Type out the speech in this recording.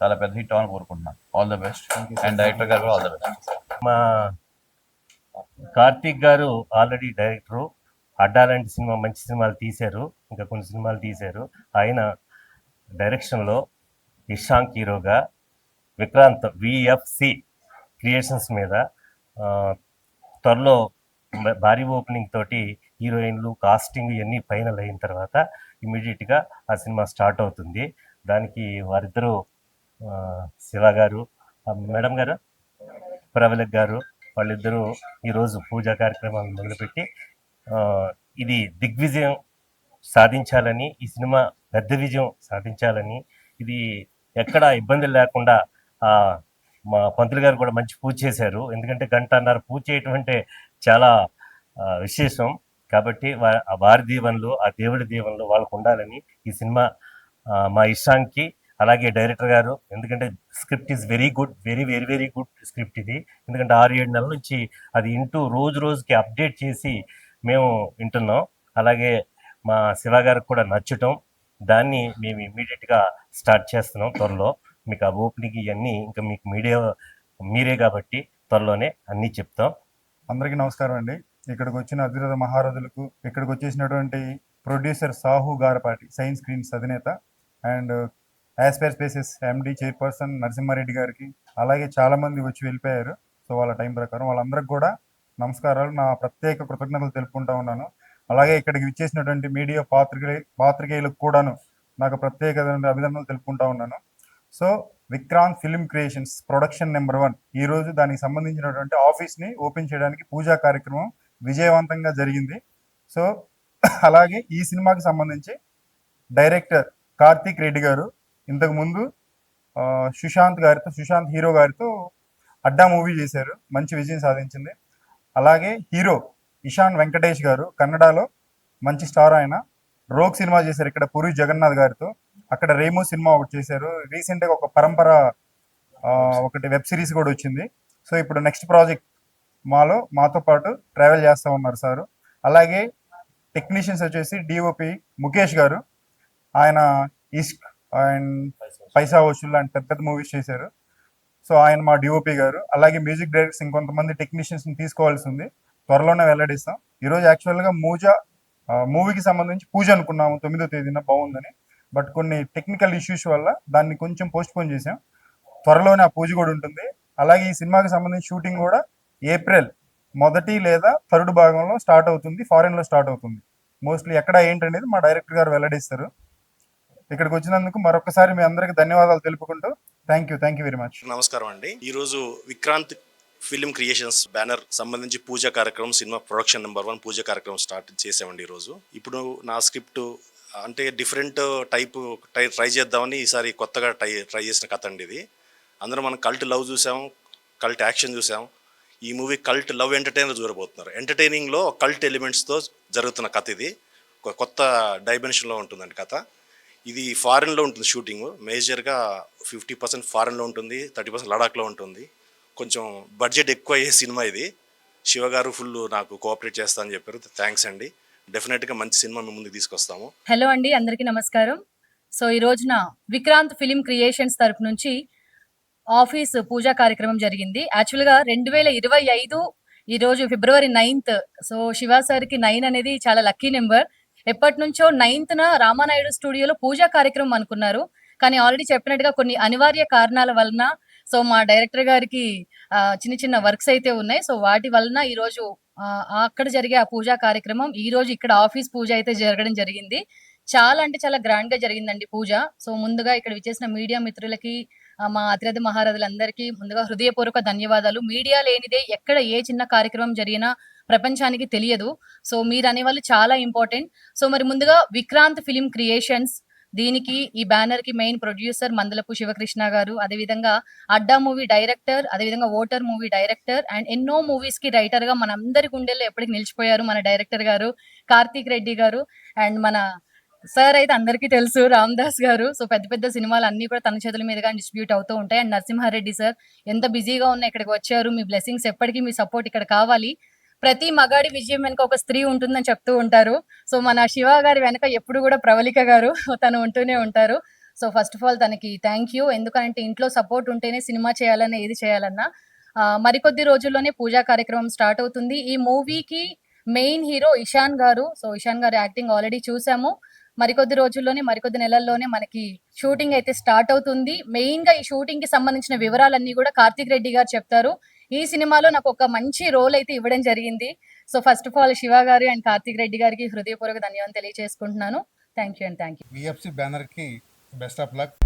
చాలా పెద్ద హిట్ అవ్వాలని కోరుకుంటున్నాను. All the best. And director గారు కూడా ఆల్ ద బెస్ట్. మా కార్తీక్ గారు ఆల్రెడీ డైరెక్టరు, అడ్డా లాంటి సినిమా మంచి సినిమాలు తీశారు, ఇంకా కొన్ని సినిమాలు తీశారు. ఆయన డైరెక్షన్లో ఇషాంక్ హీరోగా, విక్రాంత్ విఎఫ్సి క్రియేషన్స్ మీద త్వరలో భారీ ఓపెనింగ్ తోటి హీరోయిన్లు కాస్టింగ్ ఇవన్నీ ఫైనల్ అయిన తర్వాత ఇమీడియట్గా ఆ సినిమా స్టార్ట్ అవుతుంది. దానికి వారిద్దరూ శివ గారు, మేడం గారు ప్రవళిక్ గారు, వాళ్ళిద్దరూ ఈరోజు పూజా కార్యక్రమాలు మొదలుపెట్టి ఇది దిగ్విజయం సాధించాలని, ఈ సినిమా పెద్ద విజయం సాధించాలని, ఇది ఎక్కడ ఇబ్బందులు లేకుండా మా పంతులు గారు కూడా మంచి పూజ చేశారు. ఎందుకంటే గంటన్నర పూజ చేయటం అంటే చాలా విశేషం. కాబట్టి వారి దీవెనలు, ఆ దేవుడి దీవెనలు వాళ్ళకు ఉండాలని ఈ సినిమా మా ఇషాంక్కి, అలాగే డైరెక్టర్ గారు, ఎందుకంటే script is very good, very very very good script ఇది. ఎందుకంటే 6-7 నెలల నుంచి అది రోజు రోజుకి అప్డేట్ చేసి మేము వింటున్నాం. అలాగే మా శివ గారికి కూడా నచ్చటం, దాన్ని మేము ఇమ్మీడియట్గా స్టార్ట్ చేస్తున్నాం త్వరలో. మీకు ఆ ఓపెనింగ్ ఇవన్నీ ఇంకా మీకు మీరే కాబట్టి త్వరలోనే అన్నీ చెప్తాం. అందరికీ నమస్కారం అండి. ఇక్కడికి వచ్చిన అధిరథ మహారథులకు, ఇక్కడికి వచ్చేసినటువంటి producer Sahu Garapati, Science Screens అధినేత, and Aspire Spaces MD chairperson Narasimha Reddy గారికి, అలాగే చాలామంది వచ్చి వెళ్ళిపోయారు. సో వాళ్ళ టైం ప్రకారం వాళ్ళందరికీ కూడా నమస్కారాలు, నా ప్రత్యేక కృతజ్ఞతలు తెలుపుకుంటా ఉన్నాను. అలాగే ఇక్కడికి విచ్చేసినటువంటి మీడియా పాత్రికేయులకు కూడాను నాకు ప్రత్యేక అభినందనలు తెలుపుకుంటా ఉన్నాను. So Vikrant film creations production number 1 ఈరోజు దానికి సంబంధించినటువంటి ఆఫీస్ని ఓపెన్ చేయడానికి పూజా కార్యక్రమం విజయవంతంగా జరిగింది. సో అలాగే ఈ సినిమాకి సంబంధించి డైరెక్టర్ కార్తీక్ రెడ్డి గారు ఇంతకుముందు సుశాంత్ హీరో గారితో అడ్డా మూవీ చేశారు, మంచి విజయం సాధించింది. అలాగే హీరో ఇషాన్ వెంకటేష్ గారు కన్నడలో మంచి స్టార్, ఆయన రోగ్ సినిమా చేశారు ఇక్కడ పూరి జగన్నాథ్ గారితో. అక్కడ రేమో సినిమా ఒకటి చేశారు. రీసెంట్గా ఒక పరంపర ఒకటి వెబ్ సిరీస్ కూడా వచ్చింది. సో ఇప్పుడు నెక్స్ట్ ప్రాజెక్ట్ మాతో పాటు ట్రావెల్ చేస్తూ ఉన్నారు సారు. అలాగే టెక్నీషియన్స్ వచ్చేసి డిఓపి ముఖేష్ గారు, ఆయన ఇష్క్ అండ్ పైసా వసూల్ లాంటి పెద్ద పెద్ద మూవీస్ చేశారు. సో ఆయన మా డిఓపి గారు. అలాగే మ్యూజిక్ డైరెక్టర్స్ ఇంకొంతమంది టెక్నీషియన్స్ని తీసుకోవాల్సి ఉంది, త్వరలోనే వెల్లడిస్తాం. ఈరోజు యాక్చువల్గా మూవీకి సంబంధించి పూజ అనుకున్నాము 9వ తేదీన, బాగుందని. బట్ కొన్ని టెక్నికల్ ఇష్యూస్ వల్ల దాన్ని కొంచెం పోస్ట్ పోన్ చేసాం. త్వరలోనే ఆ పూజ కూడా ఉంటుంది. అలాగే ఈ సినిమాకి సంబంధించి షూటింగ్ కూడా ఏప్రిల్ 1 లేదా 3rd భాగంలో స్టార్ట్ అవుతుంది, ఫారెన్లో స్టార్ట్ అవుతుంది. మోస్ట్లీ ఎక్కడ ఏంటనేది మా డైరెక్టర్ గారు వెల్లడిస్తారు. ఇక్కడికి వచ్చినందుకు మరొకసారి మీ అందరికి ధన్యవాదాలు తెలుపుకుంటూ థ్యాంక్ యూ వెరీ మచ్. నమస్కారం అండి. ఈరోజు విక్రాంత్ ఫిల్మ్ క్రియేషన్స్ బ్యానర్ సంబంధించి పూజా కార్యక్రమం, సినిమా ప్రొడక్షన్ నెంబర్ 1 పూజా కార్యక్రమం స్టార్ట్ చేసామండి ఈరోజు. ఇప్పుడు నా స్క్రిప్ట్ అంటే డిఫరెంట్ ట్రై చేద్దామని ఈసారి కొత్తగా ట్రై చేసిన కథ అండి ఇది. అందరూ మనం కల్ట్ లవ్ చూసాం, కల్ట్ యాక్షన్ చూసాం. ఈ మూవీ కల్ట్ లవ్ ఎంటర్టైనర్ చూడబోతున్నారు. ఎంటర్టైనింగ్లో కల్ట్ ఎలిమెంట్స్తో జరుగుతున్న కథ ఇది. ఒక కొత్త డైమెన్షన్లో ఉంటుందండి కథ. ఇది ఫారెన్లో ఉంటుంది షూటింగ్. మేజర్గా 50% ఫారెన్లో ఉంటుంది, 30% లడాఖ్లో ఉంటుంది. కొంచెం బడ్జెట్ ఎక్కువ అయ్యే సినిమా ఇది. శివ గారు ఫుల్ నాకు కోఆపరేట్ చేస్తా అని చెప్పారు. థ్యాంక్స్ అండి. డెఫినెట్గా మంచి సినిమా మేము ముందుకు తీసుకొస్తాము. హలో అండి, అందరికీ నమస్కారం. సో ఈ రోజున విక్రాంత్ ఫిల్మ్ క్రియేషన్స్ తరపు నుంచి ఆఫీస్ పూజా కార్యక్రమం జరిగింది. యాక్చువల్గా 2025 ఈరోజు ఫిబ్రవరి 9th. సో శివ సార్కి 9 అనేది చాలా లక్కీ నెంబర్. ఎప్పటి నుంచో 9th రామానాయుడు స్టూడియోలో పూజా కార్యక్రమం అనుకున్నారు. కానీ ఆల్రెడీ చెప్పినట్టుగా కొన్ని అనివార్య కారణాల వలన, సో మా డైరెక్టర్ గారికి చిన్న చిన్న వర్క్స్ అయితే ఉన్నాయి. సో వాటి వలన ఈరోజు అక్కడ జరిగే ఆ పూజా కార్యక్రమం ఈ రోజు ఇక్కడ ఆఫీస్ పూజ అయితే జరగడం జరిగింది. చాలా అంటే చాలా గ్రాండ్ గా జరిగిందండి పూజ. సో ముందుగా ఇక్కడ విచ్చేసిన మీడియా మిత్రులకి, మా అతిరథ మహారథులందరికీ ముందుగా హృదయపూర్వక ధన్యవాదాలు. మీడియా లేనిదే ఎక్కడ ఏ చిన్న కార్యక్రమం జరిగినా ప్రపంచానికి తెలియదు. సో మీరు అనేవాళ్ళు చాలా ఇంపార్టెంట్. సో మరి ముందుగా విక్రాంత్ ఫిలిం క్రియేషన్స్, దీనికి ఈ బ్యానర్ కి మెయిన్ ప్రొడ్యూసర్ మందలపు శివకృష్ణ గారు, అదేవిధంగా అడ్డా మూవీ డైరెక్టర్, అదేవిధంగా ఓటర్ మూవీ డైరెక్టర్, అండ్ ఎన్నో మూవీస్ కి రైటర్ గా మనందరి గుండెల్లో ఎప్పటికి నిలిచిపోయారు మన డైరెక్టర్ గారు కార్తీక్ రెడ్డి గారు. అండ్ మన సార్ అయితే అందరికీ తెలుసు, రామ్ దాస్ గారు. సో పెద్ద పెద్ద సినిమాలు అన్ని కూడా తన చేతుల మీదుగా డిస్ట్రిబ్యూట్ అవుతూ ఉంటాయి. అండ్ నరసింహారెడ్డి సార్ ఎంత బిజీగా ఉన్నా ఇక్కడికి వచ్చారు. మీ బ్లెస్సింగ్స్ ఎప్పటికీ, మీ సపోర్ట్ ఇక్కడ కావాలి. ప్రతి మగాడి విజయం వెనుక ఒక స్త్రీ ఉంటుందని చెప్తూ ఉంటారు. సో మన శివ గారి వెనక ఎప్పుడు కూడా ప్రవళిక గారు తను ఉంటూనే ఉంటారు. సో ఫస్ట్ ఆఫ్ ఆల్ తనకి థ్యాంక్ యూ. ఎందుకంటే ఇంట్లో సపోర్ట్ ఉంటేనే సినిమా చేయాలన్నా ఏది చేయాలన్నా. మరికొద్ది రోజుల్లోనే పూజా కార్యక్రమం స్టార్ట్ అవుతుంది. ఈ మూవీకి మెయిన్ హీరో ఇషాన్ గారు. సో ఇషాన్ గారి యాక్టింగ్ ఆల్రెడీ చూసాము. మరికొద్ది రోజుల్లోనే మరికొద్ది నెలల్లోనే మనకి షూటింగ్ అయితే స్టార్ట్ అవుతుంది. మెయిన్ గా ఈ షూటింగ్ కి సంబంధించిన వివరాలన్నీ కూడా కార్తిక్ రెడ్డి గారు చెప్తారు. ఈ సినిమాలో నాకు ఒక మంచి రోల్ అయితే ఇవ్వడం జరిగింది. So first of all Shiva garu and Karthik Reddy గారికి హృదయపూర్వక ధన్యవాదాలు తెలియజేసుకుంటున్నాను. Thank you and thank you. VFC బ్యానర్కి బెస్ట్ ఆఫ్ లక్.